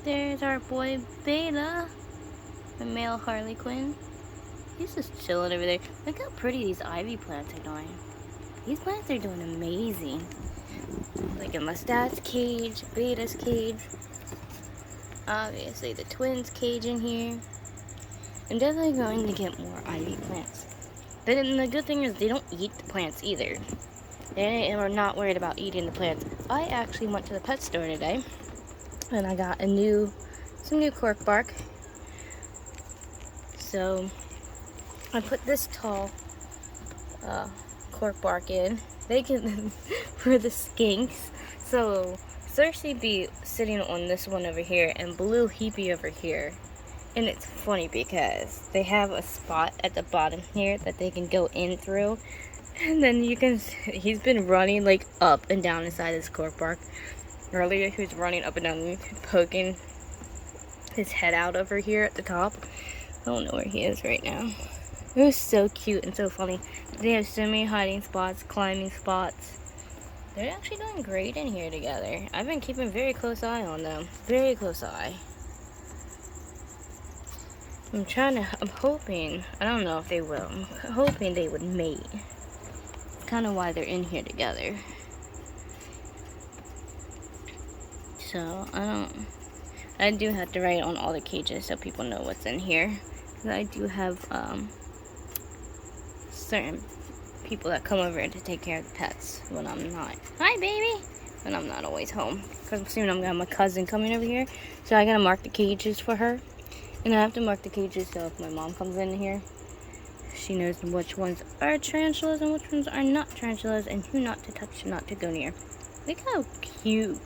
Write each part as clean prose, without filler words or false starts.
there's our boy Beta, the male Harlequin. He's just chilling over there. Look how pretty these ivy plants are doing. These plants are doing amazing. Like in Lestat's cage, Beta's cage, obviously the twins' cage in here. I'm definitely going to get more ivy plants. But then the good thing is they don't eat the plants either. They are not worried about eating the plants. I actually went to the pet store today and I got some new cork bark. So I put this tall cork bark in. They can for the skinks. So Cersei be sitting on this one over here and Blue Heapy over here. And it's funny because they have a spot at the bottom here that they can go in through. And then you can see he's been running like up and down inside this cork bark. Earlier he was running up and down, poking his head out over here at the top. I don't know where he is right now. It was so cute and so funny. They have so many hiding spots, climbing spots. They're actually doing great in here together. I've been keeping a very close eye on them. Very close eye. I'm hoping, I don't know if they will. I'm hoping they would mate. It's kind of why they're in here together. So, I do have to write on all the cages so people know what's in here. Because I do have, certain people that come over to take care of the pets when I'm not. Hi, baby! When I'm not always home. Because soon I'm going to have my cousin coming over here. So I got to mark the cages for her. And I have to mark the cages so if my mom comes in here, she knows which ones are tarantulas and which ones are not tarantulas and who not to touch and not to go near. Look how cute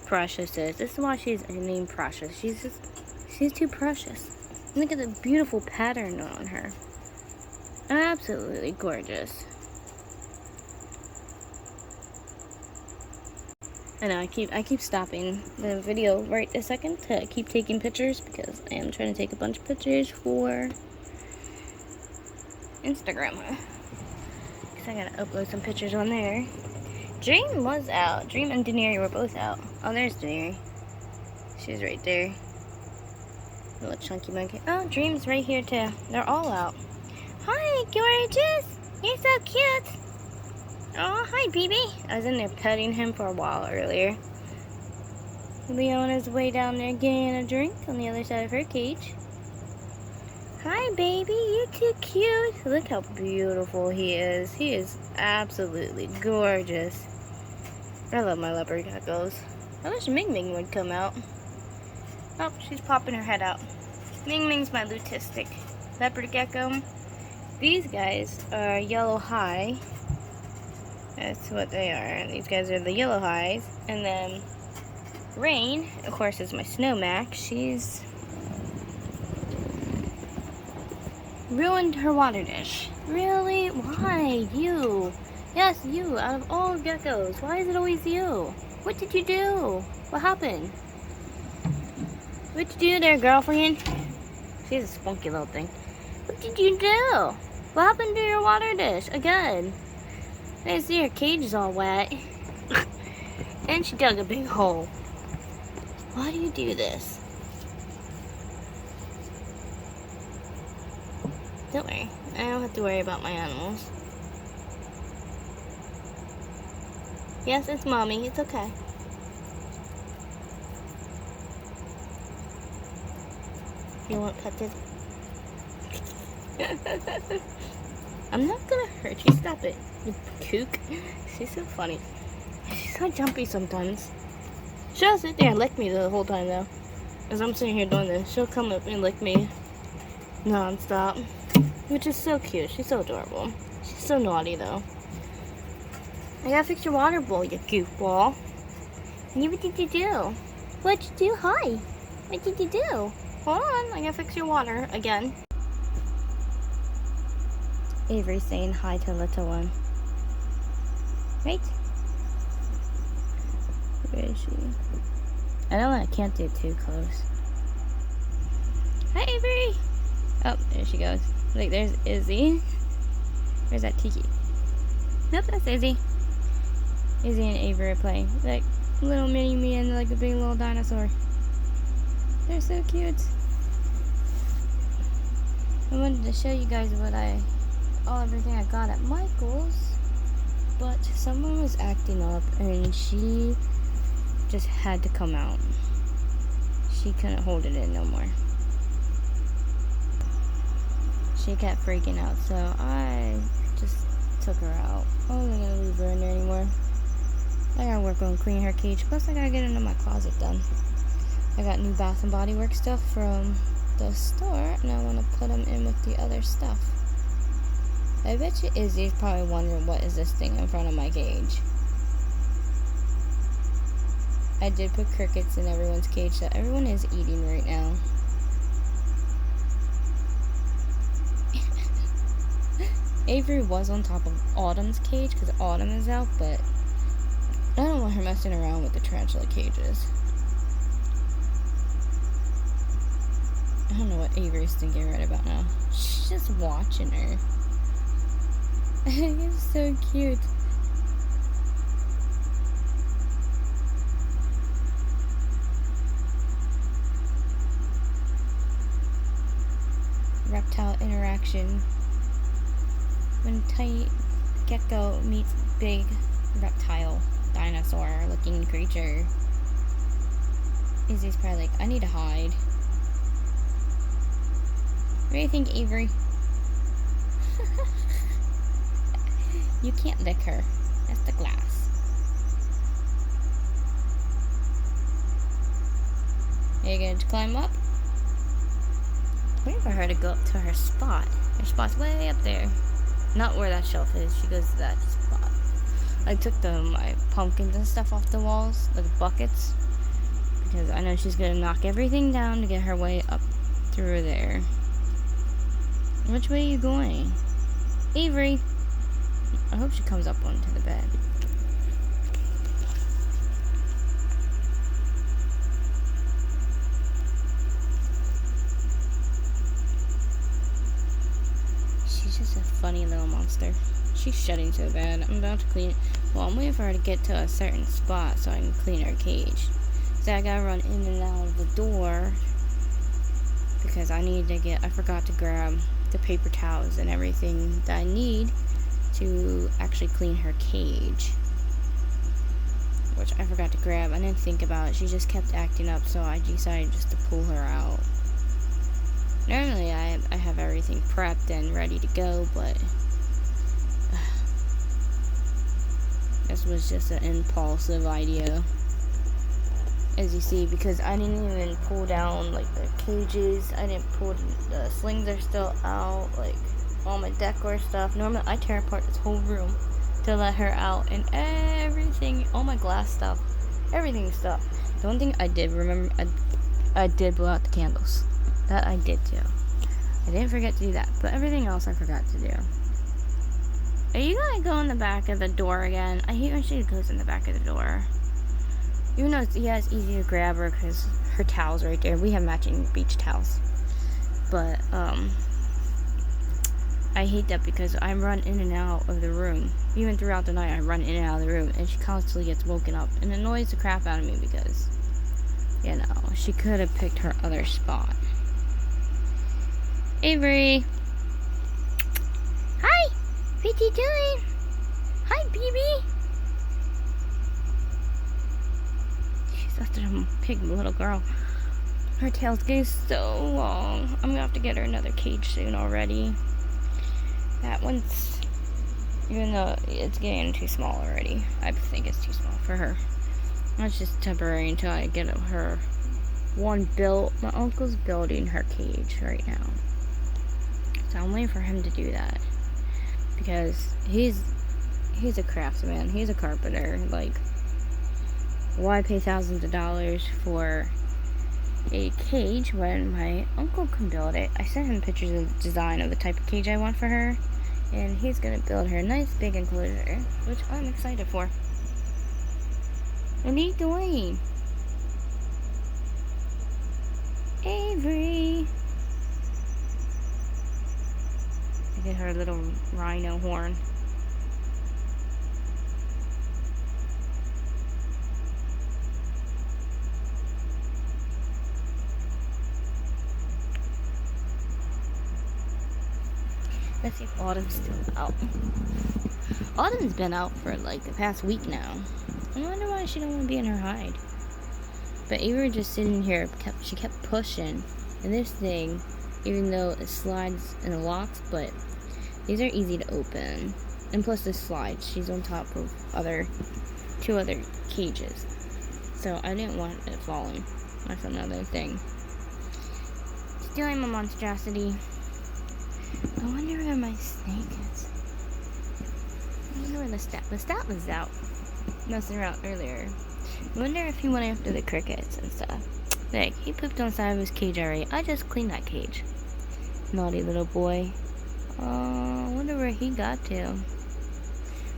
Precious is. This is why she's named Precious. She's too precious. Look at the beautiful pattern on her. Absolutely gorgeous. I know I keep stopping the video right a second to keep taking pictures because I am trying to take a bunch of pictures for Instagram. Because I gotta upload some pictures on there. Dream was out. Dream and Daenerys were both out. Oh, there's Daenerys. She's right there. Little chunky monkey. Oh, Dream's right here too. They're all out. Hi, gorgeous. You're so cute. Oh, hi, baby. I was in there petting him for a while earlier. Leona's way down there getting a drink on the other side of her cage. Hi, baby. You're too cute. Look how beautiful he is. He is absolutely gorgeous. I love my leopard geckos. I wish Ming Ming would come out. Oh, she's popping her head out. Ming Ming's my lutistic leopard gecko. These guys are yellow high. That's what they are. These guys are the yellow highs. And then Rain, of course, is my snowmac. She's ruined her water dish. Really? Why? You. Yes, you. Out of all geckos. Why is it always you? What did you do? What happened? What did you do there, girlfriend? She's a spunky little thing. What did you do? What happened to your water dish? Again. I see her cage is all wet. And she dug a big hole. Why do you do this? Don't worry. I don't have to worry about my animals. Yes, it's mommy. It's okay. You want petted? I'm not gonna hurt you. Stop it. You kook. She's so funny. She's so jumpy sometimes. She'll sit there and lick me the whole time though. As I'm sitting here doing this, she'll come up and lick me non-stop. Which is so cute. She's so adorable. She's so naughty though. I gotta fix your water bowl, you goofball. What did you do? What'd you do? Hi. What did you do? Hold on. I gotta fix your water again. Avery's saying hi to little one. Right? Where is she? I can't do too close. Hi, Avery! Oh, there she goes. Look, there's Izzy. Where's that Tiki? Nope, that's Izzy. Izzy and Avery are playing. Like, little mini me and like a big little dinosaur. They're so cute. I wanted to show you guys everything I got at Michael's, but someone was acting up and she just had to come out. She couldn't hold it in no more. She kept freaking out, so I just took her out. I wasn't gonna leave her in there anymore. I gotta work on cleaning her cage, plus I gotta get into my closet done. I got new Bath and Body Works stuff from the store, and I want to put them in with the other stuff. I bet you Izzy's probably wondering what is this thing in front of my cage. I did put crickets in everyone's cage that everyone is eating right now. Avery was on top of Autumn's cage because Autumn is out, but I don't want her messing around with the tarantula cages. I don't know what Avery's thinking right about now. She's just watching her. It's so cute. Reptile interaction. When tight gecko meets big reptile dinosaur looking creature. Izzy's probably like, I need to hide. What do you think, Avery? You can't lick her. That's the glass. Are you going to climb up? Waiting for her to go up to her spot. Her spot's way up there. Not where that shelf is. She goes to that spot. I took my pumpkins and stuff off the walls, like buckets, because I know she's going to knock everything down to get her way up through there. Which way are you going? Avery! I hope she comes up onto the bed. She's just a funny little monster. She's shedding so bad. I'm about to clean. Well, I'm waiting for her to get to a certain spot so I can clean her cage. So I gotta run in and out of the door because I forgot to grab the paper towels and everything that I need to actually clean her cage, which I forgot to grab. I didn't think about it. She just kept acting up, so I decided just to pull her out. Normally I have everything prepped and ready to go, but this was just an impulsive idea, as you see, because I didn't even pull down like the cages. I didn't pull the slings are still out, like all my decor stuff. Normally I tear apart this whole room to let her out, and everything, all my glass stuff, everything stuff. The one thing I did remember, I did blow out the candles. That I did do. I didn't forget to do that, but everything else I forgot to do. Are you gonna go in the back of the door again? I hate when she goes in the back of the door. Even though it's easy to grab her because her towel's right there. We have matching beach towels. But, I hate that because I run in and out of the room. Even throughout the night, I run in and out of the room, and she constantly gets woken up and annoys the crap out of me because, you know, she could have picked her other spot. Avery! Hi! What you doing? Hi, baby! She's such a big little girl. Her tail's getting so long. I'm gonna have to get her another cage soon already. That one's, even though it's getting too small already, I think it's too small for her. That's just temporary until I get her one built. My uncle's building her cage right now, so I'm waiting for him to do that because he's a craftsman. He's a carpenter. Like, why pay thousands of dollars for a cage when my uncle can build it? I sent him pictures of the design of the type of cage I want for her, and he's gonna build her a nice big enclosure, which I'm excited for. What are you doing? Avery! I get her little rhino horn. Let's see if Autumn's still out. Autumn's been out for like the past week now. I wonder why she don't want to be in her hide. But Avery just sitting here, she kept pushing. And this thing, even though it slides and it locks, but these are easy to open. And plus this slides, she's on top of two other cages. So I didn't want it falling. That's another thing. Stealing my monstrosity. I wonder where my snake is. I wonder where the stat was out. Messing around earlier. I wonder if he went after the crickets and stuff. Like, he pooped on the side of his cage already. I just cleaned that cage. Naughty little boy. Oh, I wonder where he got to.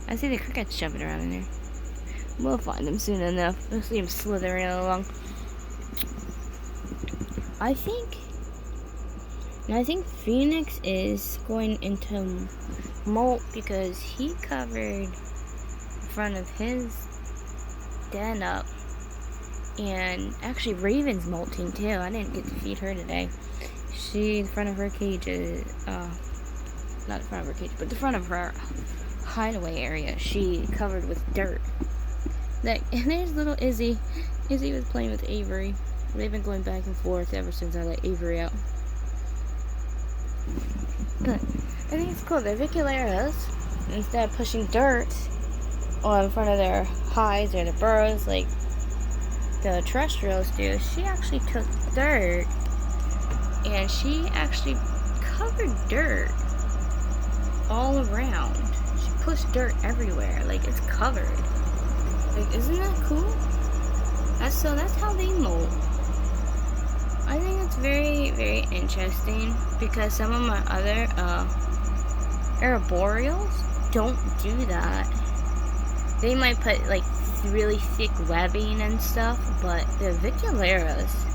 I see the crickets jumping around in there. We'll find them soon enough. We'll see him slithering along. I think Phoenix is going into molt because he covered the front of his den up. And actually Raven's molting too. I didn't get to feed her today. The front of her cage is, not the front of her cage, but the front of her hideaway area, she covered with dirt. And there's little Izzy. Izzy was playing with Avery. They've been going back and forth ever since I let Avery out. But I think it's cool. The Viculeras, instead of pushing dirt on front of their hides or their burrows like the terrestrials do, she actually took dirt and she actually covered dirt all around. She pushed dirt everywhere, like it's covered. Like, isn't that cool? That's how they molt. I think it's very, very interesting because some of my other arboreals don't do that. They might put like really thick webbing and stuff, but the Viculeras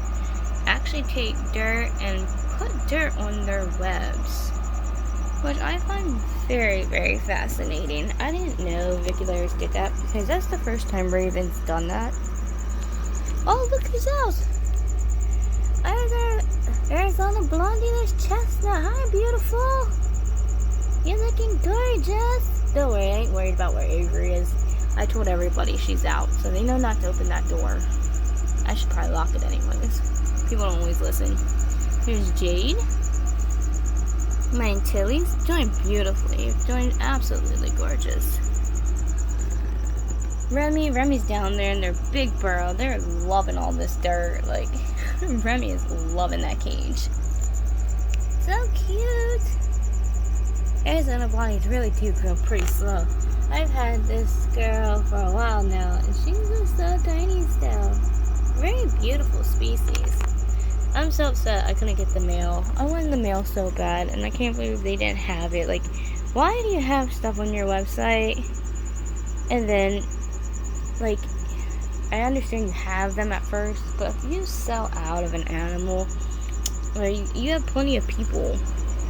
actually take dirt and put dirt on their webs, which I find very, very fascinating. I didn't know Viculeras did that because that's the first time Raven's done that. Oh, look who's out! There's Arizona Blondie, there's Chestnut. Hi, beautiful! You're looking gorgeous! Don't worry, I ain't worried about where Avery is. I told everybody she's out, so they know not to open that door. I should probably lock it anyways. People don't always listen. Here's Jade. My Antilles doing beautifully. Doing absolutely gorgeous. Remy's down there in their big burrow. They're loving all this dirt. Like, Remy is loving that cage. So cute. Arizona Blondie's really do go pretty slow. I've had this girl for a while now, and she's just so tiny still. Very beautiful species. I'm so upset I couldn't get the mail. I wanted the mail so bad, and I can't believe they didn't have it. Like, why do you have stuff on your website, and then, like, I understand you have them at first, but if you sell out of an animal, or you have plenty of people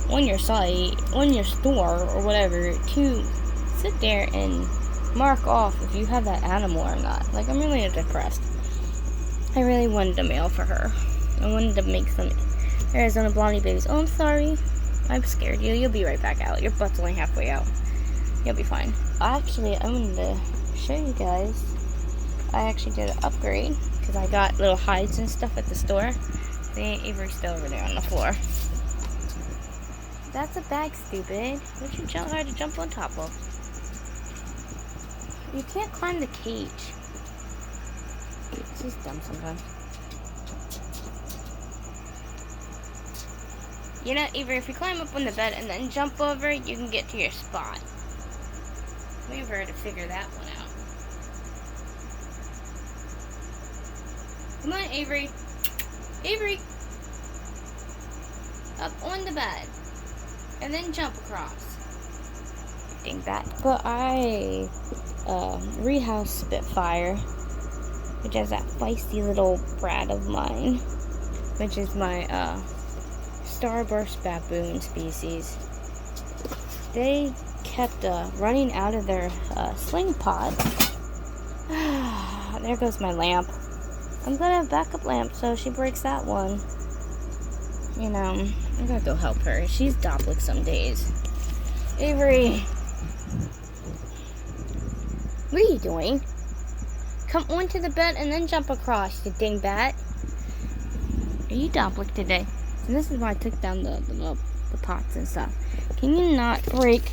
on your site, on your store, or whatever, to sit there and mark off if you have that animal or not. Like, I'm really depressed. I really wanted a mail for her. I wanted to make some Arizona Blondie babies. Oh, I'm sorry. I've scared you. You'll be right back out. Your butt's only halfway out. You'll be fine. Actually, I wanted to show you guys. I actually did an upgrade because I got little hides and stuff at the store. Avery's still over there on the floor. That's a bag, stupid. What'd you hard to jump on top of? You can't climb the cage. She's dumb sometimes. You know, Avery, if you climb up on the bed and then jump over, you can get to your spot. Wait for her to figure that one out. Come on, Avery. Avery! Up on the bed. And then jump across. Dingbat. But I rehoused Spitfire, which is that feisty little brat of mine, which is my Starburst baboon species. They kept running out of their sling pod. There goes my lamp. I'm gonna have a backup lamp so she breaks that one. You know, I'm gonna go help her. She's Doppler some days. Avery, what are you doing? Come onto the bed and then jump across, you dingbat. Are you Domblick today? And this is why I took down the pots and stuff. Can you not break?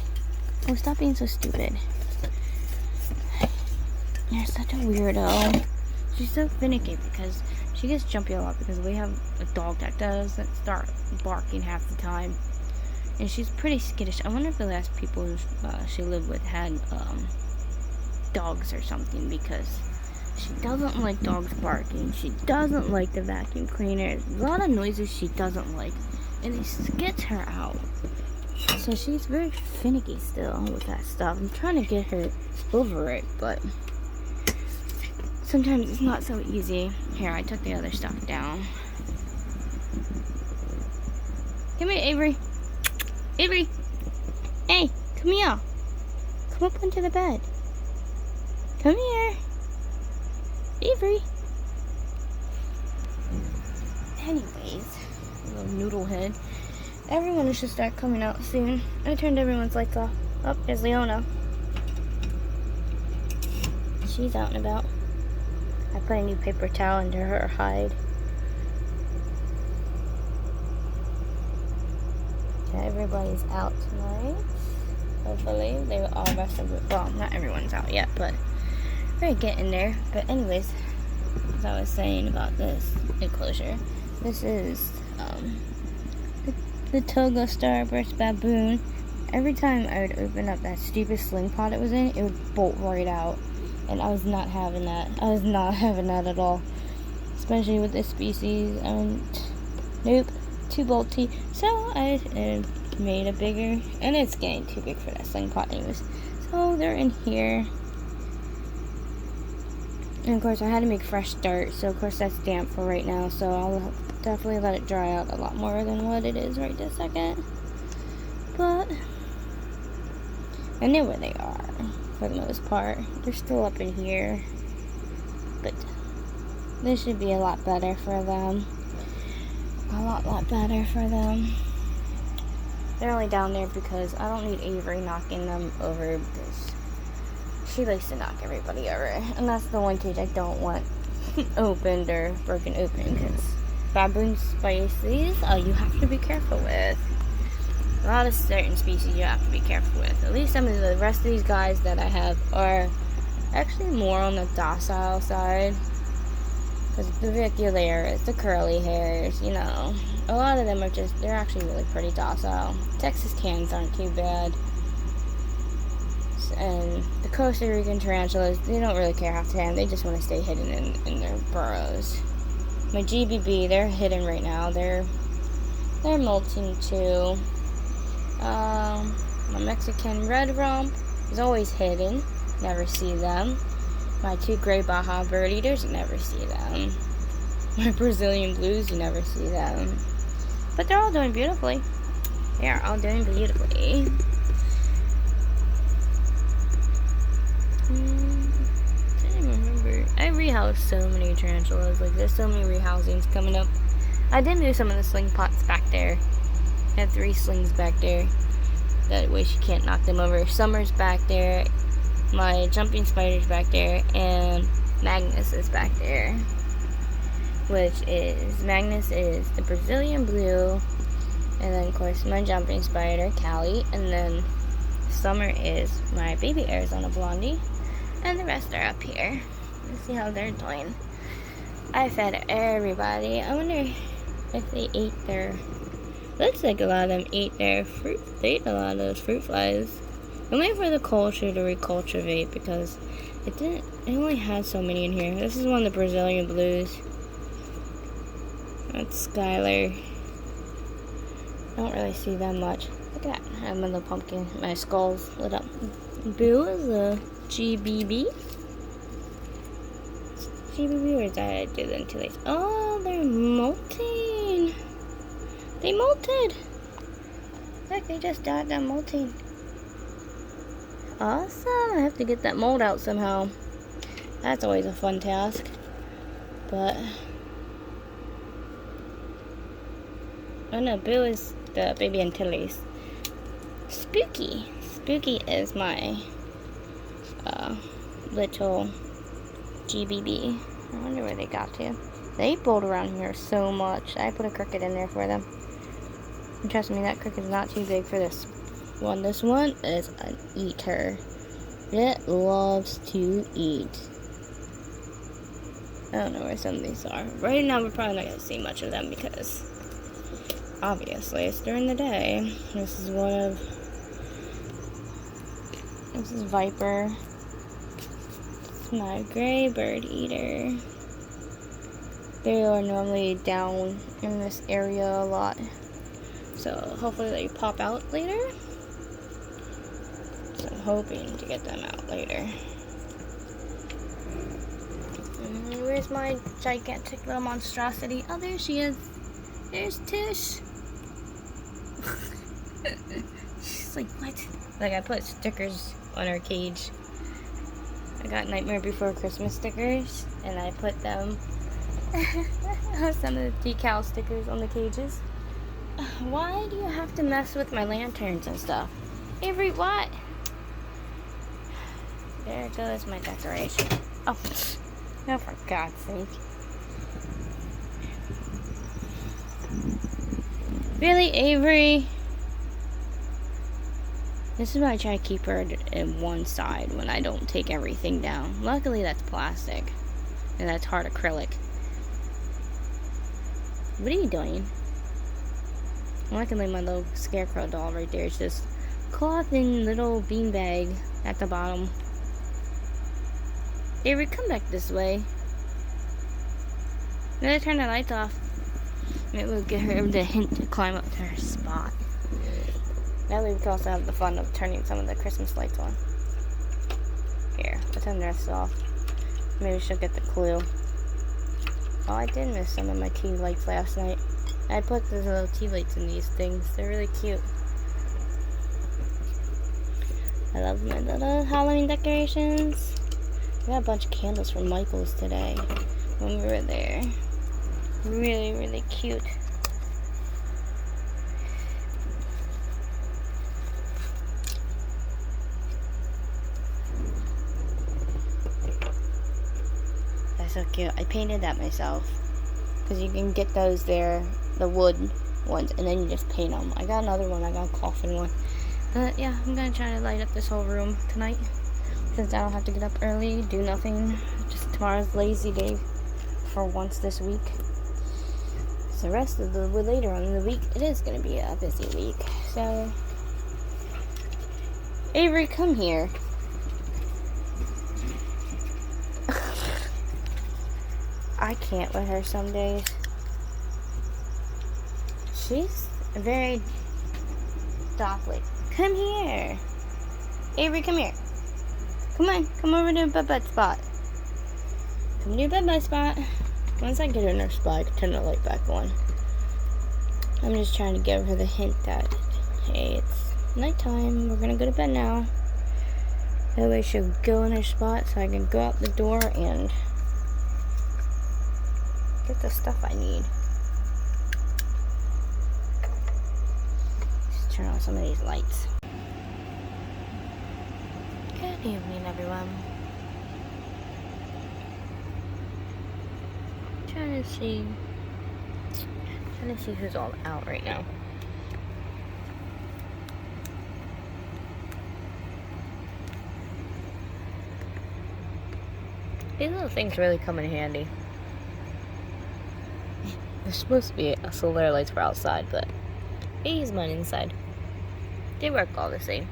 Oh, stop being so stupid. You're such a weirdo. She's so finicky because she gets jumpy a lot because we have a dog that doesn't start barking half the time. And she's pretty skittish. I wonder if the last people she lived with had dogs or something, because she doesn't like dogs barking. She doesn't like the vacuum cleaner. There's a lot of noises she doesn't like, and it skits her out. So she's very finicky still with that stuff. I'm trying to get her over it, but sometimes it's not so easy. Here, I took the other stuff down. Come here, Avery. Avery! Hey, come here. Come up onto the bed. Come here. Avery. Anyways, little noodle head. Everyone should start coming out soon. I turned everyone's lights off. Oh, there's Leona. She's out and about. I put a new paper towel under her hide. Okay, everybody's out tonight. Hopefully, they will all rest of it. Well, not everyone's out yet, but we're getting there. But anyways, as I was saying about this enclosure, this is the Toga Starburst baboon. Every time I would open up that stupid sling pot it was in, it would bolt right out. And I was not having that. I was not having that at all. Especially with this species. Nope, too bolty. So I made a bigger, and it's getting too big for that sling pot anyways. So they're in here. And of course I had to make fresh dirt, so of course that's damp for right now, so I'll definitely let it dry out a lot more than what it is right this second. But I know where they are for the most part. They're still up in here, but this should be a lot better for them. A lot better for them. They're only down there because I don't need Avery knocking them over, because she likes to knock everybody over. And that's the one cage I don't want opened or broken open, because baboon species, you have to be careful with. A lot of certain species you have to be careful with. At least some of the rest of these guys that I have are actually more on the docile side. Because the Vicularis, the curly hairs, you know, a lot of them are just, they're actually really pretty docile. Texas cans aren't too bad. And the Costa Rican tarantulas, they don't really care half the time. They just want to stay hidden in their burrows. My GBB, they're hidden right now. They're molting too. My Mexican red rump is always hidden. Never see them. My two gray Baja bird eaters, you never see them. My Brazilian blues, you never see them. But they're all doing beautifully. They are all doing beautifully. I don't remember. I rehoused so many tarantulas. Like, there's so many rehousings coming up. I did move some of the sling pots back there. I had 3 slings back there. That way she can't knock them over. Summer's back there. My jumping spider's back there. And Magnus is back there. Magnus is the Brazilian blue. And then, of course, my jumping spider, Callie. And then Summer is my baby Arizona blondie. And the rest are up here. Let's see how they're doing. I fed everybody. I wonder if they ate their... Looks like a lot of them ate their fruit. They ate a lot of those fruit flies. I'm waiting for the culture to recultivate because it only had so many in here. This is one of the Brazilian blues. That's Skylar. I don't really see them much. Look at that. I'm in the pumpkin. My skull's lit up. Boo is a GBB. GBB, or did I do them too late? Oh, they're molting. They molted. Look, they just died that molting. Awesome. I have to get that mold out somehow. That's always a fun task. But oh no, Boo is the baby Antilles. Spooky. Spooky is my little GBB. I wonder where they got to. They bolt around here so much. I put a cricket in there for them. And trust me, that cricket's not too big for this one. This one is an eater. It loves to eat. I don't know where some of these are. Right now, we're probably not going to see much of them because obviously it's during the day. This is Viper. It's my gray bird eater. They are normally down in this area a lot. So hopefully they pop out later. So I'm hoping to get them out later. And where's my gigantic little monstrosity? Oh, there she is. There's Tish. She's like, what? Like, I put stickers on her cage. I got Nightmare Before Christmas stickers, and I put them some of the decal stickers on the cages. Why do you have to mess with my lanterns and stuff? Avery, what? There goes my decoration. Oh, no, for God's sake. Really, Avery? This is why I try to keep her in one side when I don't take everything down. Luckily, that's plastic. And that's hard acrylic. What are you doing? Luckily, my little scarecrow doll right there is just cloth and little beanbag at the bottom. Avery, come back this way. I'm gonna turn the lights off. Maybe we'll get her the hint to climb up to her spot. That way we can also have the fun of turning some of the Christmas lights on. Here, let's turn the rest off. Maybe she'll get the clue. Oh, I did miss some of my tea lights last night. I put those little tea lights in these things. They're really cute. I love my little Halloween decorations. I got a bunch of candles from Michael's today when we were there. Really, really cute. That's so cute. I painted that myself. Because you can get those there, the wood ones, and then you just paint them. I got another one. I got a coffin one. But yeah, I'm going to try to light up this whole room tonight. Since I don't have to get up early, do nothing. Just tomorrow's lazy day for once this week. So the rest of the later on in the week, it is going to be a busy week. So, Avery, come here. I can't with her some days. She's very dockly. Come here. Avery, come here. Come on, come over to the bed spot. Come to the bed spot. Once I get in her spot, I can turn the light back on. I'm just trying to give her the hint that, hey, it's nighttime. We're gonna go to bed now. That way she'll go in her spot so I can go out the door and get the stuff I need. Just turn on some of these lights. Good evening, everyone. Trying to see who's all out right now. These little things really come in handy. They're supposed to be solar lights for outside, but I use mine inside. They work all the same.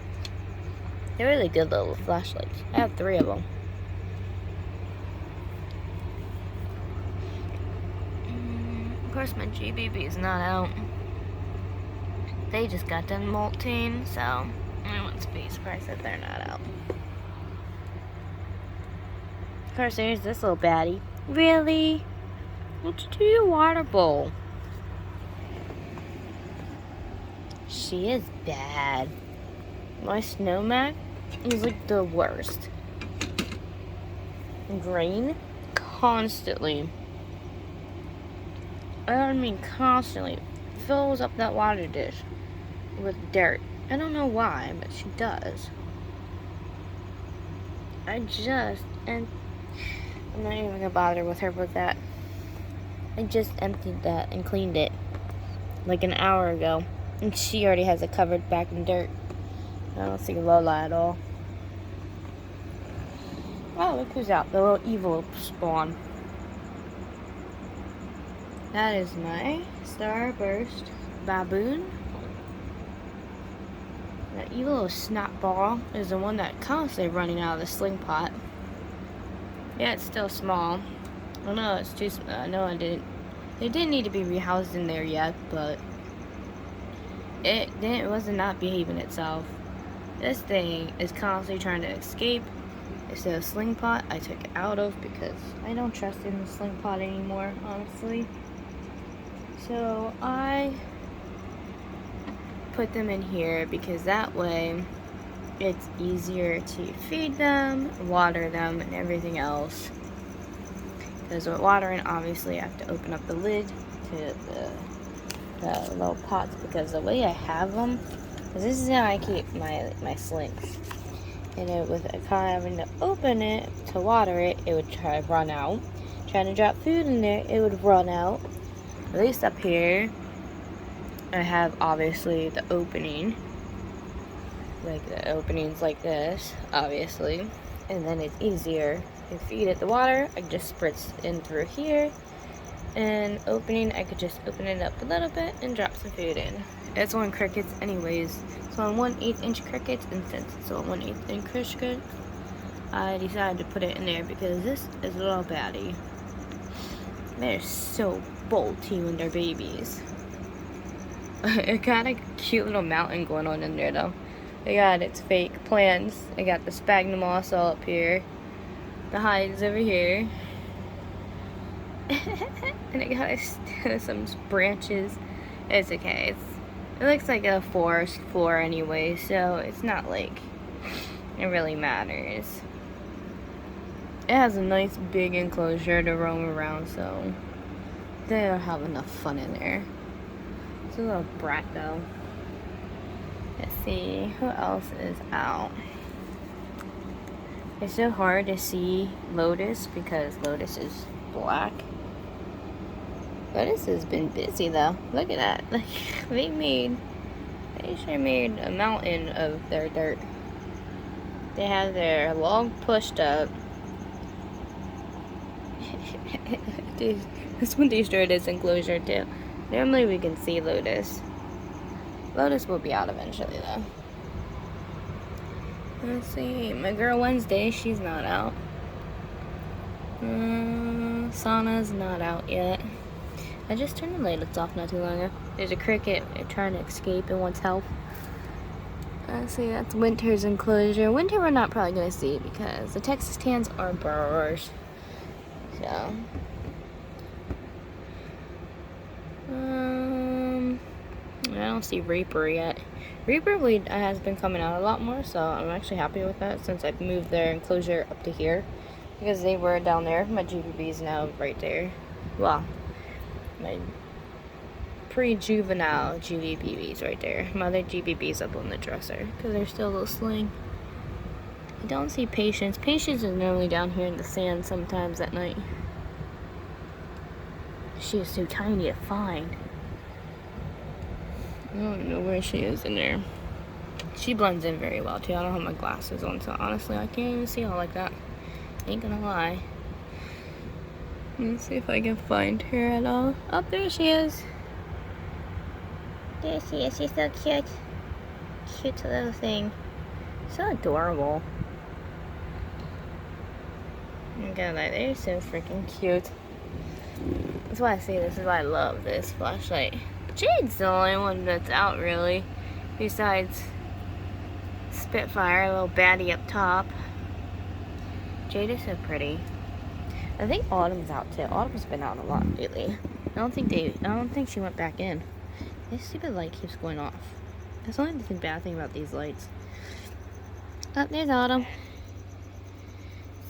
They're really good little flashlights. I have 3 of them. Of course, my GBB is not out. They just got done molting, so I wouldn't be surprised that they're not out. Of course, there's this little baddie. Really? What's to your water bowl? She is bad. My snowman is like the worst. Green constantly. I mean constantly fills up that water dish with dirt. I don't know why, but she does. And I'm not even gonna bother with her with that. I just emptied that and cleaned it like an hour ago, and she already has it covered back in dirt. I don't see Lola at all. Oh, look who's out, the little evil spawn. That is my starburst baboon. That evil little snot ball is the one that constantly running out of the sling pot. Yeah, it's still small. I know it's too small. I know it didn't need to be rehoused in there yet, but it wasn't not behaving itself. This thing is constantly trying to escape. It's a sling pot I took it out of because I don't trust in the sling pot anymore, honestly. So I put them in here because that way it's easier to feed them, water them, and everything else. Because with watering, obviously I have to open up the lid to the little pots, because the way I have them, because this is how I keep my slings. And with having to open it to water it, it would try to run out. Trying to drop food in there, it would run out. At least up here, I have obviously the opening. Like the openings like this, obviously. And then it's easier to feed it the water. I just spritz in through here. And opening, I could just open it up a little bit and drop some food in. It's on crickets anyways. So on 1/8 inch crickets, and since it's on 1/8 inch crickets, I decided to put it in there because this is a little baddie. They're so bolty when they're babies. It got a cute little mountain going on in there though. I got its fake plants. I got the sphagnum moss all up here. The hides over here. And it got some branches. It's okay. It looks like a forest floor anyway, so it's not like it really matters. It has a nice big enclosure to roam around, so they'll have enough fun in there. It's a little brat though. Let's see, who else is out? It's so hard to see Lotus because Lotus is black. Lotus has been busy though. Look at that. Like they sure made a mountain of their dirt. They have their log pushed up. This one destroyed its enclosure too. Normally we can see Lotus. Lotus will be out eventually though. Let's see, my girl Wednesday, she's not out. Sana's not out yet. I just turned the lights off not too long ago. There's a cricket trying to escape and wants help. Let's see, that's Winter's enclosure. Winter we're not probably going to see because the Texas tans are burrs. So, I don't see Reaper yet. Reaper has been coming out a lot more, so I'm actually happy with that since I've moved their enclosure up to here. Because they were down there. My GBB's now right there. Well, my pre-juvenile GBB's right there. My other GBB's up on the dresser because they're still a little sling. I don't see Patience. Patience is normally down here in the sand sometimes at night. She is so tiny to find. I don't know where she is in there. She blends in very well too. I don't have my glasses on, so honestly I can't even see her like that. Ain't gonna lie. Let's see if I can find her at all. Oh, there she is. There she is. She's so cute. Cute little thing. So adorable. Oh my god, they're so freaking cute. That's why I say this is why I love this flashlight. Jade's the only one that's out really. Besides Spitfire, a little baddie up top. Jade is so pretty. I think Autumn's out too. Autumn's been out a lot lately. I don't think she went back in. This stupid light keeps going off. That's the only bad thing about these lights. Oh, there's Autumn.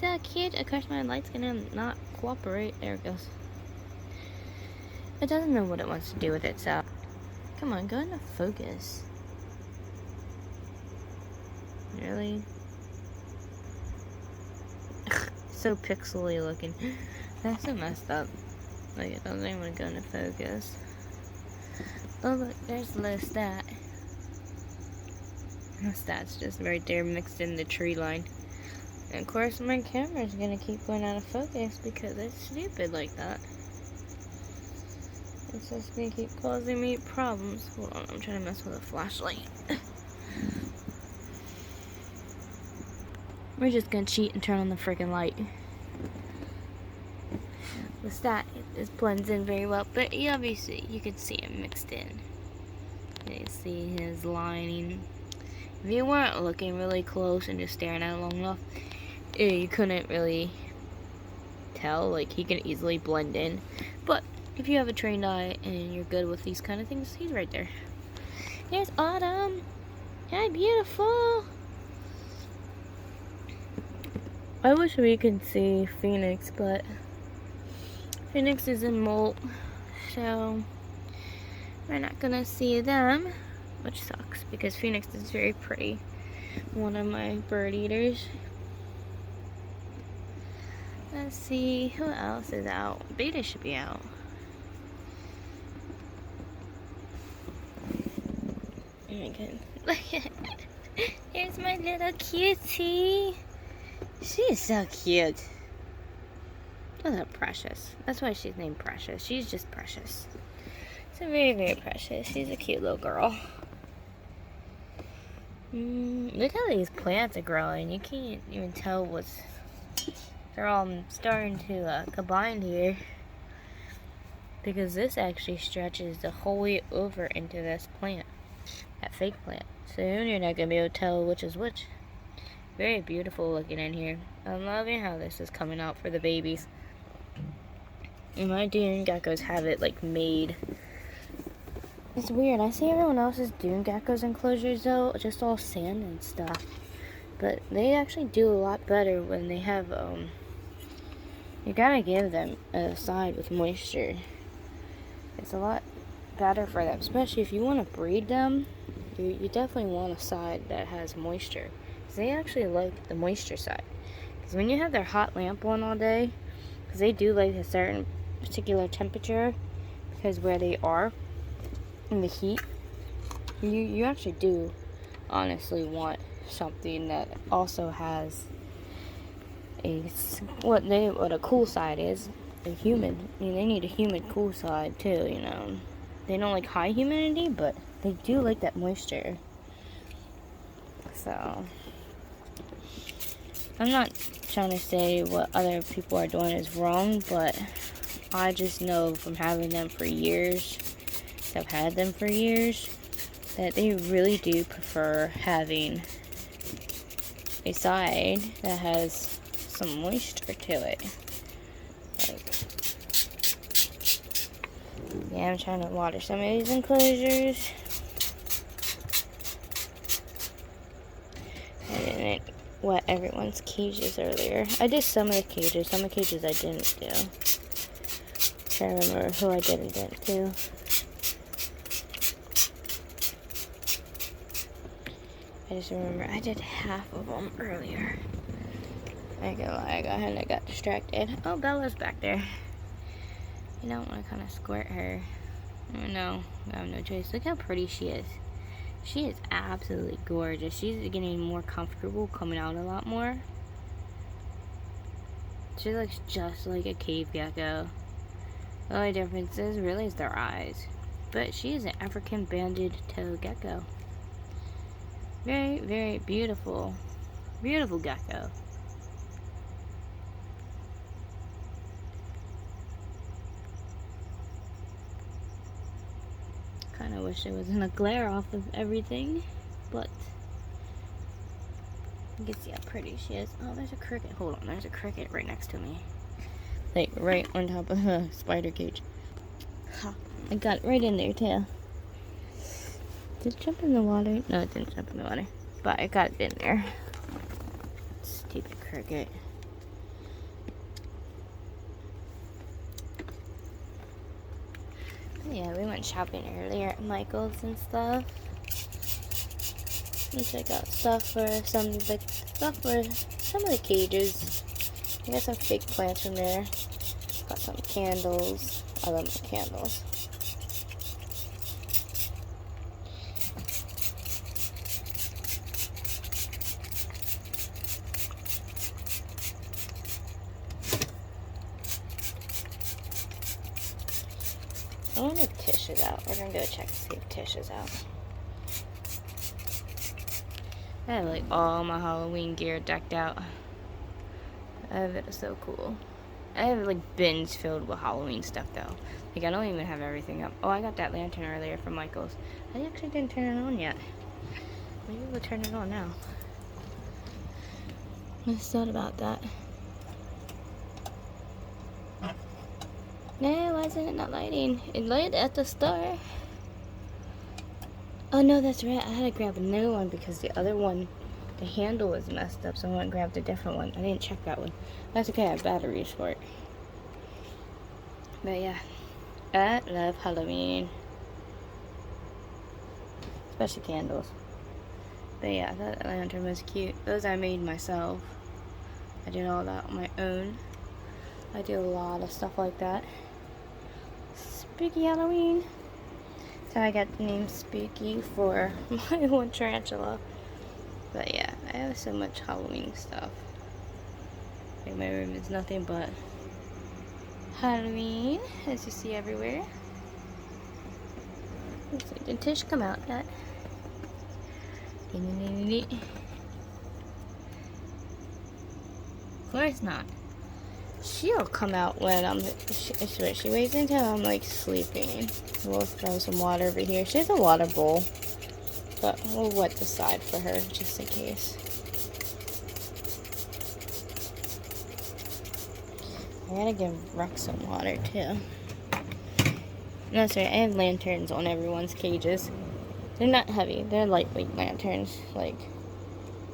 So cute. Of course my light's gonna not cooperate. There it goes. It doesn't know what it wants to do with itself. Come on, go into focus. Really? So pixely looking. That's so messed up. Like, it doesn't even go into focus. Oh, look, there's Lestat. Lestat's just right there mixed in the tree line. And of course, my camera's gonna keep going out of focus because it's stupid like that. It's just gonna keep causing me problems. Hold on, I'm trying to mess with a flashlight. We're just gonna cheat and turn on the freaking light. Lestat, it blends in very well, but obviously you can see it mixed in. You can see his lining. If you weren't looking really close and just staring at it long enough, you couldn't really tell. Like, he can easily blend in. But if you have a trained eye and you're good with these kind of things, he's right there. Here's Autumn. Hi, beautiful. I wish we could see Phoenix, but Phoenix is in molt, so we're not gonna see them, which sucks because Phoenix is very pretty. One of my bird eaters. Let's see, who else is out? Beta should be out. Oh my god. Look at it. Here's my little cutie. She is so cute. Look at Precious. That's why she's named Precious. She's just precious. So very, very precious. She's a cute little girl. Look how these plants are growing. You can't even tell what's... They're all starting to combine here. Because this actually stretches the whole way over into this plant. That fake plant. Soon you're not going to be able to tell which is which. Very beautiful looking in here. I'm loving how this is coming out for the babies. And my dune geckos have it like made. It's weird. I see everyone else's dune geckos enclosures though, just all sand and stuff. But they actually do a lot better when they have, you gotta give them a side with moisture. It's a lot better for them, especially if you want to breed them. You definitely want a side that has moisture. Because they actually like the moisture side. Because when you have their hot lamp on all day, because they do like a certain particular temperature, because where they are in the heat, you actually do honestly want something that also has what a cool side is. A humid. I mean, they need a humid cool side too, you know. They don't like high humidity, but they do like that moisture. So I'm not trying to say what other people are doing is wrong, but I just know from having them for years, I've had them for years, that they really do prefer having a side that has some moisture to it. Like, yeah, I'm trying to water some of these enclosures. I didn't wet everyone's cages earlier. I did some of the cages. Some of the cages I didn't do. I'm trying to remember who I did and didn't do. I just remember I did half of them earlier. I ain't gonna lie, I got distracted. Oh, Bella's back there. You don't want to kind of squirt her. Oh no, I have no choice. Look how pretty she is. She is absolutely gorgeous. She's getting more comfortable, coming out a lot more. She looks just like a cave gecko. The only difference really is their eyes. But she is an African banded toe gecko. Very, very beautiful. Beautiful gecko. Kind of wish there wasn't a glare off of everything, but you can see how pretty she is. Oh, there's a cricket. Hold on, there's a cricket right next to me. Like, right on top of the spider cage. Ha, I got it right in there, too. Did it jump in the water? No, it didn't jump in the water. But I got it in there. Stupid cricket. Yeah, we went shopping earlier at Michael's and stuff. And check out stuff for some of the cages. I got some fake plants from there. Got some candles. I love my candles. I wonder if Tish is out. We're gonna go check to see if Tish is out. I have like all my Halloween gear decked out. It is so cool. I have like bins filled with Halloween stuff though. Like I don't even have everything up. Oh, I got that lantern earlier from Michael's. I actually didn't turn it on yet. Maybe we'll turn it on now. I just thought about that. No, why isn't it not lighting? It lighted at the store. Oh no, that's right. I had to grab another one because the other one, the handle was messed up, so I went and grabbed a different one. I didn't check that one. That's okay, I have batteries for it. But yeah, I love Halloween. Especially candles. But yeah, that lantern was cute. Those I made myself. I did all that on my own. I do a lot of stuff like that. Spooky Halloween. So I got the name Spooky for my one tarantula. But yeah, I have so much Halloween stuff. Like my room is nothing but Halloween, as you see everywhere. Let's see, did Tish come out yet? Of course not. She'll come out when she waits until I'm like sleeping. We'll throw some water over here. She has a water bowl, but we'll wet the side for her just in case. I gotta give Rex some water too. No, sorry, I have lanterns on everyone's cages. They're not heavy, they're lightweight lanterns. Like,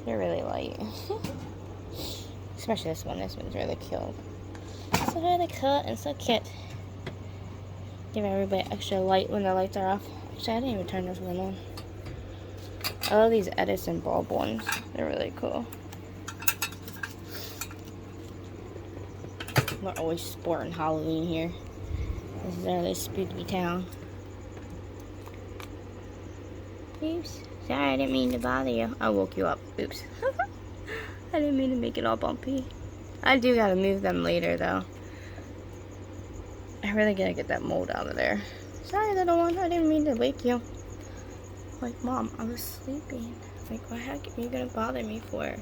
they're really light. Especially this one. This one's really cute. So really cool and so cute. Give everybody extra light when the lights are off. Actually, I didn't even turn this one on. I love these Edison bulb ones. They're really cool. We're always sporting Halloween here. This is our spooky town. Oops. Sorry, I didn't mean to bother you. I woke you up. Oops. I didn't mean to make it all bumpy. I do gotta move them later though. I really gotta get that mold out of there. Sorry, little one. I didn't mean to wake you. Like, Mom, I was sleeping. Like, what the heck are you gonna bother me for?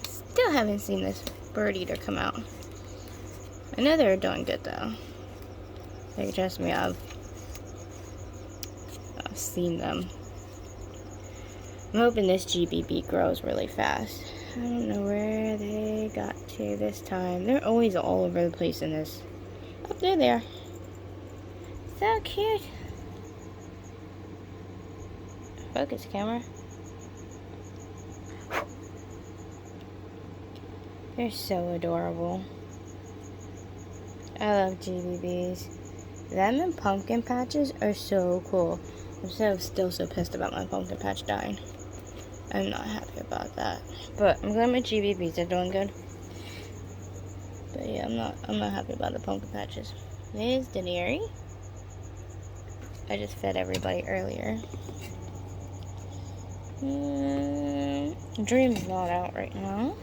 Still haven't seen this bird eater come out. I know they're doing good though. Like, trust me, I've seen them. I'm hoping this GBB grows really fast. I don't know where they got to this time. They're always all over the place in this. Oh, there they are. So cute. Focus, camera. They're so adorable. I love GBBs. Them and pumpkin patches are so cool. I'm still so pissed about my pumpkin patch dying. I'm not happy about that. But I'm glad my GBBs are doing good. But yeah, I'm not happy about the pumpkin patches. There's Daenerys. I just fed everybody earlier. Dream's not out right now.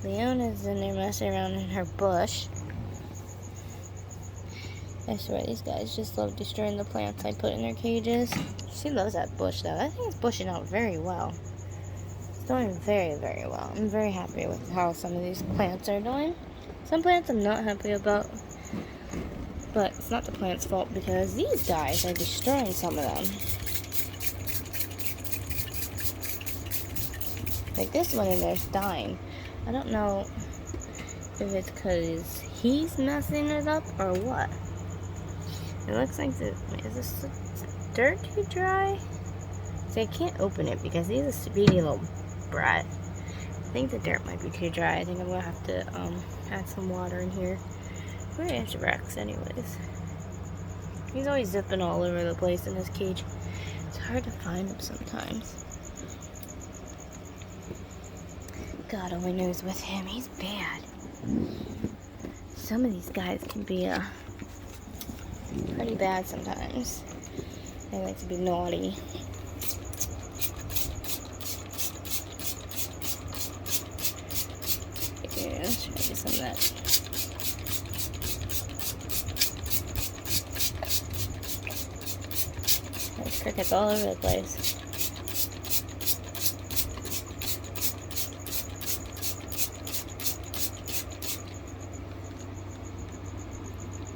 Leona's in there messing around in her bush. I swear, these guys just love destroying the plants I put in their cages. She loves that bush, though. I think it's bushing out very well. It's doing very, very well. I'm very happy with how some of these plants are doing. Some plants I'm not happy about. But it's not the plant's fault because these guys are destroying some of them. Like this one in there's dying. I don't know if it's because he's messing it up or what. It looks like is this dirt too dry? See, I can't open it because he's a speedy little brat. I think the dirt might be too dry. I think I'm gonna have to add some water in here. Where is Rex anyways? He's always zipping all over the place in his cage. It's hard to find him sometimes. God only knows with him. He's bad. Some of these guys can be pretty bad sometimes. They like to be naughty. Yeah, let's try to get some of that. There's crickets all over the place.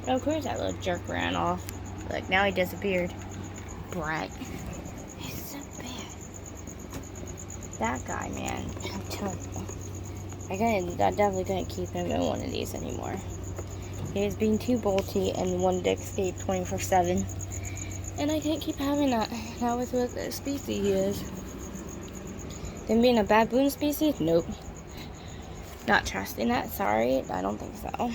Oh, of course that little jerk ran off. Like, now he disappeared. Brat. He's so bad. That guy, man. I'm telling you. I definitely couldn't keep him in one of these anymore. He was being too bolty and wanted to escape 24/7. And I can't keep having that. That was what the species he is. Then being a baboon species? Nope. Not trusting that. Sorry. I don't think so.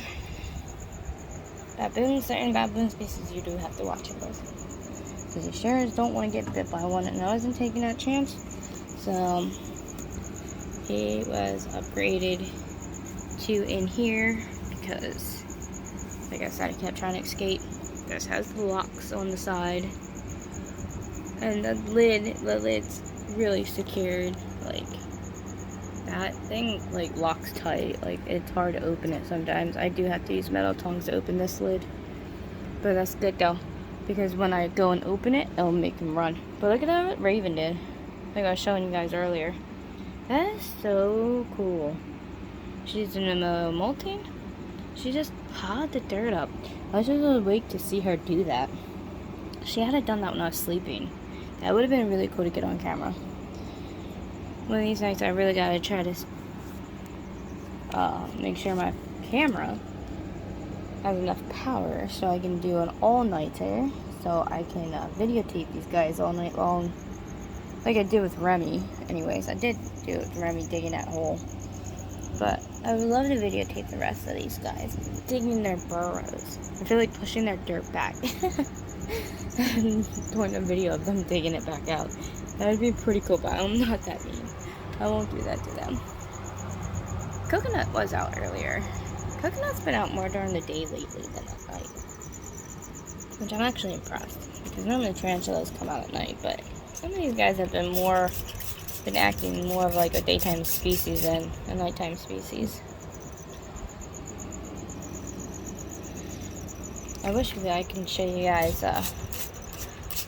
Certain baboon species, you do have to watch him with. Because you sure as don't want to get bit by one, and I wasn't taking that chance. So, he was upgraded to in here because, like I said, he kept trying to escape. This has the locks on the side. And the lid's really secured. Like, that thing, like, locks tight. Like, it's hard to open it sometimes. I do have to use metal tongs to open this lid. But that's good, though. Because when I go and open it, it'll make him run. But look at what Raven did. Like I was showing you guys earlier. That is so cool. She's in the molting. She just pawed the dirt up. I was just awake to see her do that. She had done that when I was sleeping. That would have been really cool to get on camera. One of these nights I really gotta try to make sure my camera has enough power so I can do an all-nighter, so I can videotape these guys all night long, like I did with Remy. Anyways, I did do it with Remy digging that hole, but I would love to videotape the rest of these guys digging their burrows. I feel like pushing their dirt back and doing a video of them digging it back out. That would be pretty cool, but I'm not that mean. I won't do that to them. Coconut was out earlier. Coconut's been out more during the day lately than at night, which I'm actually impressed, because normally tarantulas come out at night, but some of these guys have been acting more of like a daytime species than a nighttime species. I wish that I can show you guys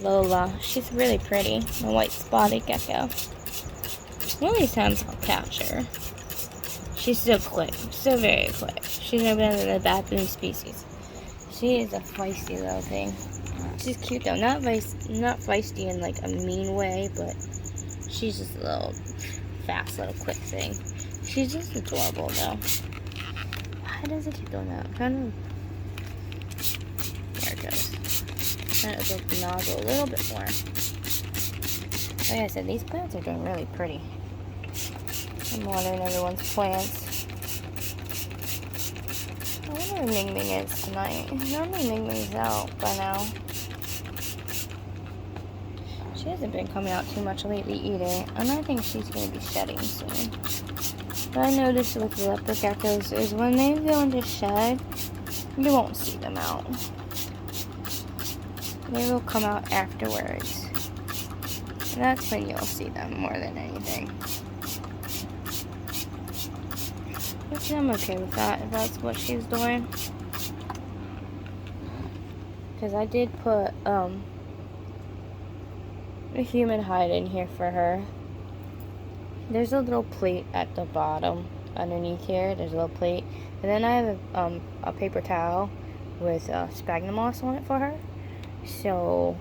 Lola. She's really pretty, a white spotted gecko. One of these times I'll catch her. She's so quick, so very quick. She's never been in the baboon species. She is a feisty little thing. She's cute though, not feisty in like a mean way, but she's just a little fast, little quick thing. She's just adorable though. Why does it keep doing that? I'm trying to. There it goes. I'm trying to open the nozzle a little bit more. Like I said, these plants are doing really pretty. I'm watering everyone's plants. I wonder where Ming Ming is tonight. Normally Ming Ming's out by now. She hasn't been coming out too much lately either, and I think she's going to be shedding soon. What I noticed with the leopard geckos is when they go into shed, you won't see them out. They will come out afterwards. And that's when you'll see them more than anything. Which I'm okay with that, if that's what she's doing. Because I did put a human hide in here for her. There's a little plate at the bottom underneath here. There's a little plate. And then I have a paper towel with sphagnum moss on it for her. So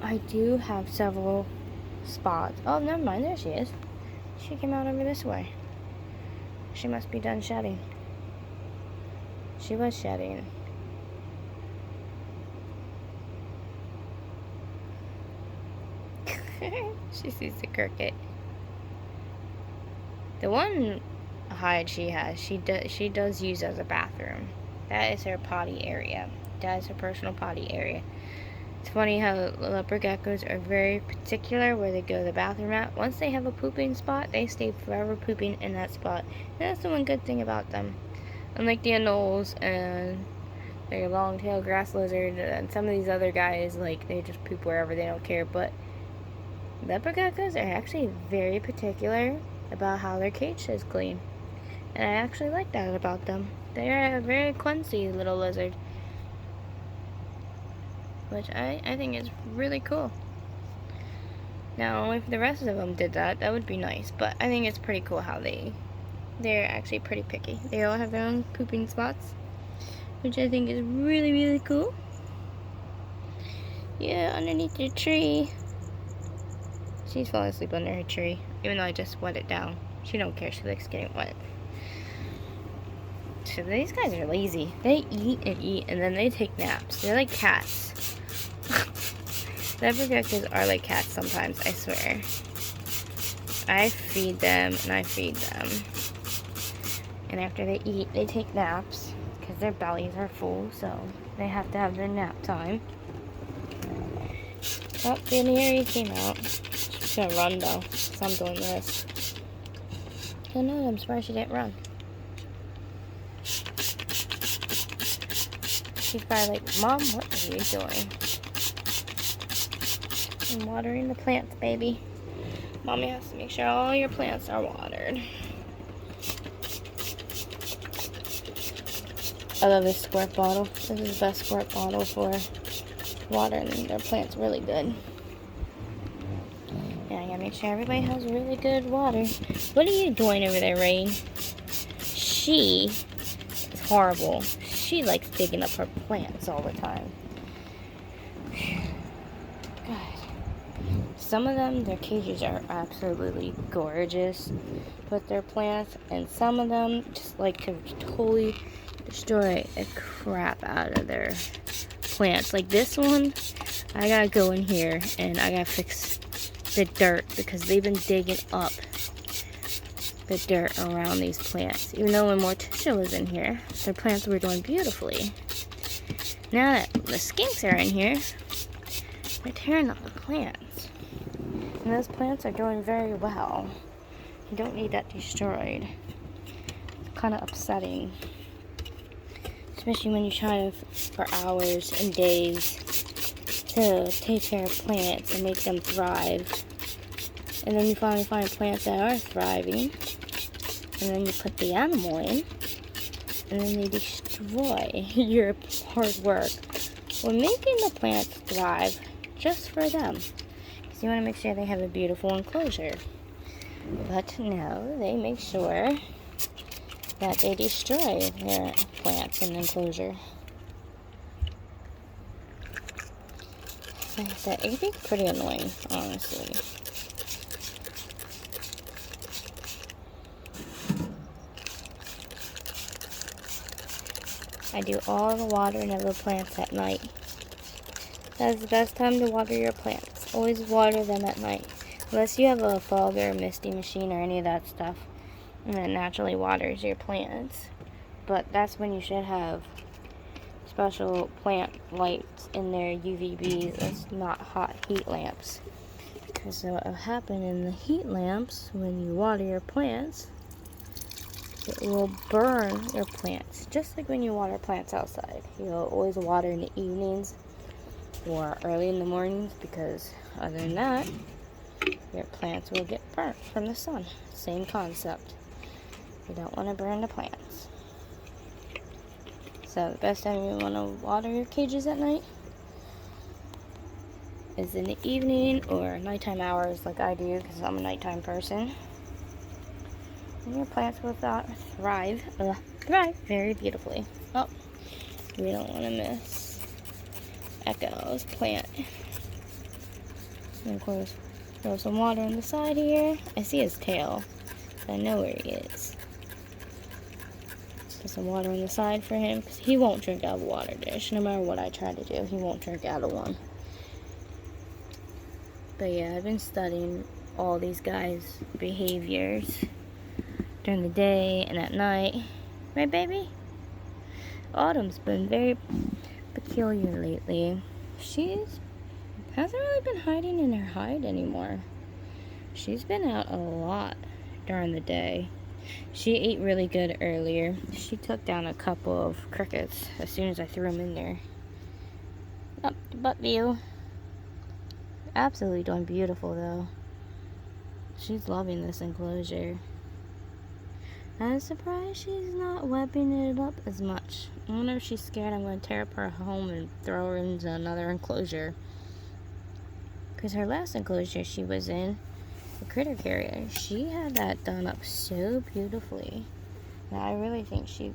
I do have several spots. Oh, never mind. There she is. She came out over this way. She must be done shedding. She was shedding. She sees the cricket. The one hide she has, she does use as a bathroom. That is her potty area. that is her personal potty area. It's funny how leopard geckos are very particular where they go to the bathroom at. Once they have a pooping spot, they stay forever pooping in that spot. And that's the one good thing about them. Unlike the anoles and their long-tailed grass lizard and some of these other guys, like, they just poop wherever, they don't care. But leopard geckos are actually very particular about how their cage is clean. And I actually like that about them. They're a very clumsy little lizard, which I think is really cool. Now, if the rest of them did that, that would be nice. But I think it's pretty cool how they're actually pretty picky. They all have their own pooping spots, which I think is really, really cool. Yeah, underneath the tree. She's falling asleep under her tree, even though I just wet it down. She don't care. She likes getting wet. So these guys are lazy. They eat and eat, and then they take naps. They're like cats. Leopard geckos are like cats sometimes, I swear. I feed them, and I feed them. And after they eat, they take naps, because their bellies are full, so they have to have their nap time. Oh, Danny came out. She's gonna run, though, because I'm doing this. Oh no, I'm surprised she didn't run. She's probably like, Mom, what are you doing? I'm watering the plants, baby. Mommy has to make sure all your plants are watered. I love this squirt bottle. This is the best squirt bottle for watering their plants really good. Yeah, I gotta make sure everybody has really good water. What are you doing over there, Rain? She is horrible. She likes digging up her plants all the time. God. Some of them, their cages are absolutely gorgeous with their plants, and some of them just like to totally destroy the crap out of their plants. Like this one, I gotta go in here and I gotta fix the dirt because they've been digging up the dirt around these plants. Even though when Morticia was in here, their plants were doing beautifully. Now that the skinks are in here, they're tearing up the plants. And those plants are doing very well. You don't need that destroyed. It's kind of upsetting. Especially when you try for hours and days to take care of plants and make them thrive. And then you finally find plants that are thriving. And then you put the animal in. And then they destroy your hard work. We're making the plants thrive just for them. Because you want to make sure they have a beautiful enclosure. But no, they make sure that they destroy their plants in the enclosure. Like I said, it can be pretty annoying, honestly. I do all the watering of the plants at night. That is the best time to water your plants. Always water them at night. Unless you have a fog or a misty machine or any of that stuff. And it naturally waters your plants. But that's when you should have special plant lights in their UVBs. That's not hot heat lamps. Because what will happen in the heat lamps when you water your plants, it will burn your plants. Just like when you water plants outside. You'll always water in the evenings or early in the mornings, because other than that, your plants will get burnt from the sun. Same concept. You don't want to burn the plants. So the best time you want to water your cages at night is in the evening or nighttime hours, like I do, because I'm a nighttime person. And your plants will thrive very beautifully. Oh, we don't want to miss Echo's plant. And of course, throw some water on the side here. I see his tail, so I know where he is. Put some water on the side for him, because he won't drink out of a water dish. No matter what I try to do, he won't drink out of one. But yeah, I've been studying all these guys' behaviors during the day and at night. Right, baby? Autumn's been very peculiar lately. She hasn't really been hiding in her hide anymore. She's been out a lot during the day. She ate really good earlier. She took down a couple of crickets as soon as I threw them in there. Up the butt view. Absolutely doing beautiful though. She's loving this enclosure. I'm surprised she's not webbing it up as much. I wonder if she's scared I'm going to tear up her home and throw her into another enclosure. Because her last enclosure she was in, the critter carrier, she had that done up so beautifully. Now I really think she's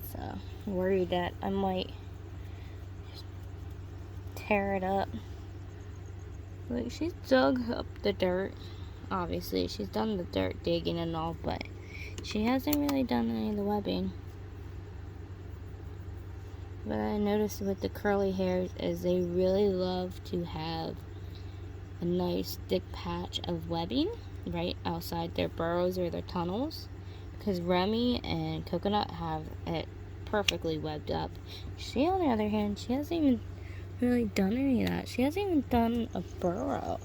worried that I might tear it up. Like, she's dug up the dirt. Obviously, she's done the dirt digging and all, but she hasn't really done any of the webbing. But I noticed with the curly hairs is they really love to have a nice thick patch of webbing right outside their burrows or their tunnels, because Remy and Coconut have it perfectly webbed up. She, on the other hand, she hasn't even really done any of that. She hasn't even done a burrow.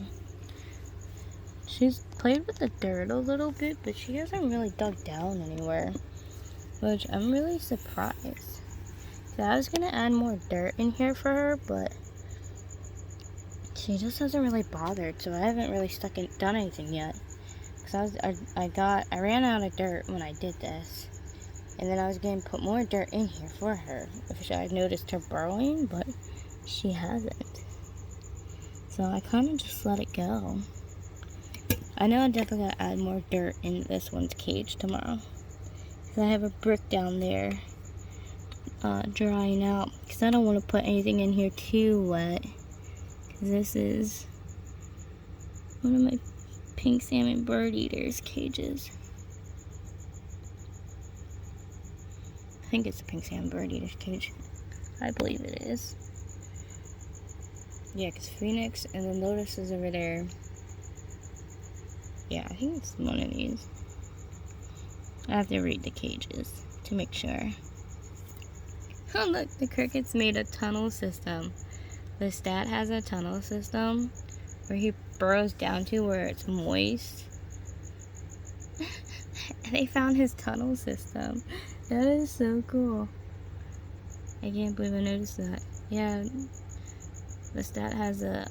She's played with the dirt a little bit, but she hasn't really dug down anywhere, which I'm really surprised. So I was gonna add more dirt in here for her, but she just hasn't really bothered, so I haven't really done anything yet. Cause I ran out of dirt when I did this, and then I was gonna put more dirt in here for her if I noticed her burrowing, but she hasn't. So I kind of just let it go. I know I'm definitely gonna add more dirt in this one's cage tomorrow. Cause I have a brick down there drying out, because I don't want to put anything in here too wet. Cause this is one of my pink salmon bird eaters cages. I think it's a pink salmon bird eater's cage. I believe it is. Yeah, because Phoenix and then Lotus is over there. Yeah, I think it's one of these. I have to read the cages to make sure. Oh look, the crickets made a tunnel system. The stat has a tunnel system where he burrows down to where it's moist. They found his tunnel system. That is so cool. I can't believe I noticed that. Yeah, the stat has a,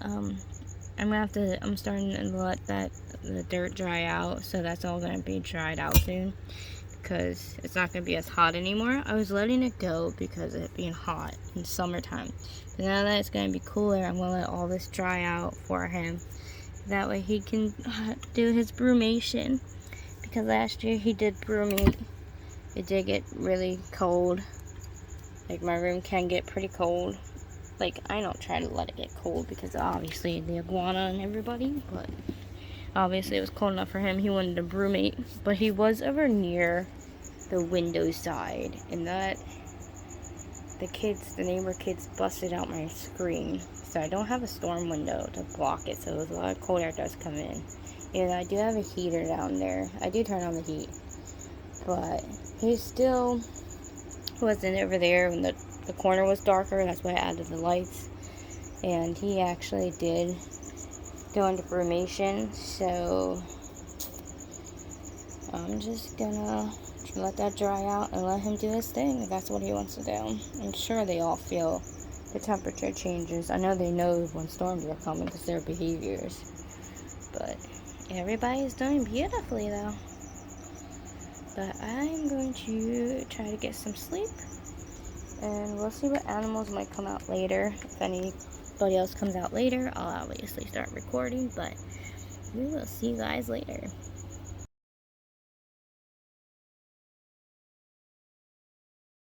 I'm starting to let the dirt dry out, so that's all gonna be dried out soon, because it's not gonna be as hot anymore. I was letting it go because of it being hot in summertime. But now that it's gonna be cooler, I'm gonna let all this dry out for him. That way he can do his brumation, because last year he did brumate. It did get really cold. Like, my room can get pretty cold. Like, I don't try to let it get cold because obviously the iguana and everybody, but obviously it was cold enough for him. He wanted to brumate, but he was over near the window side, and that the neighbor kids busted out my screen, so I don't have a storm window to block it, so a lot of cold air does come in. And I do have a heater down there. I do turn on the heat, but he still wasn't over there when the corner was darker. That's why I added the lights, and he actually did go into brumation, so I'm just gonna let that dry out and let him do his thing if that's what he wants to do. I'm sure they all feel the temperature changes. I know they know when storms are coming because their behaviors, but everybody's doing beautifully though. But I'm going to try to get some sleep, and we'll see what animals might come out later. If anybody else comes out later, I'll obviously start recording, but we will see you guys later.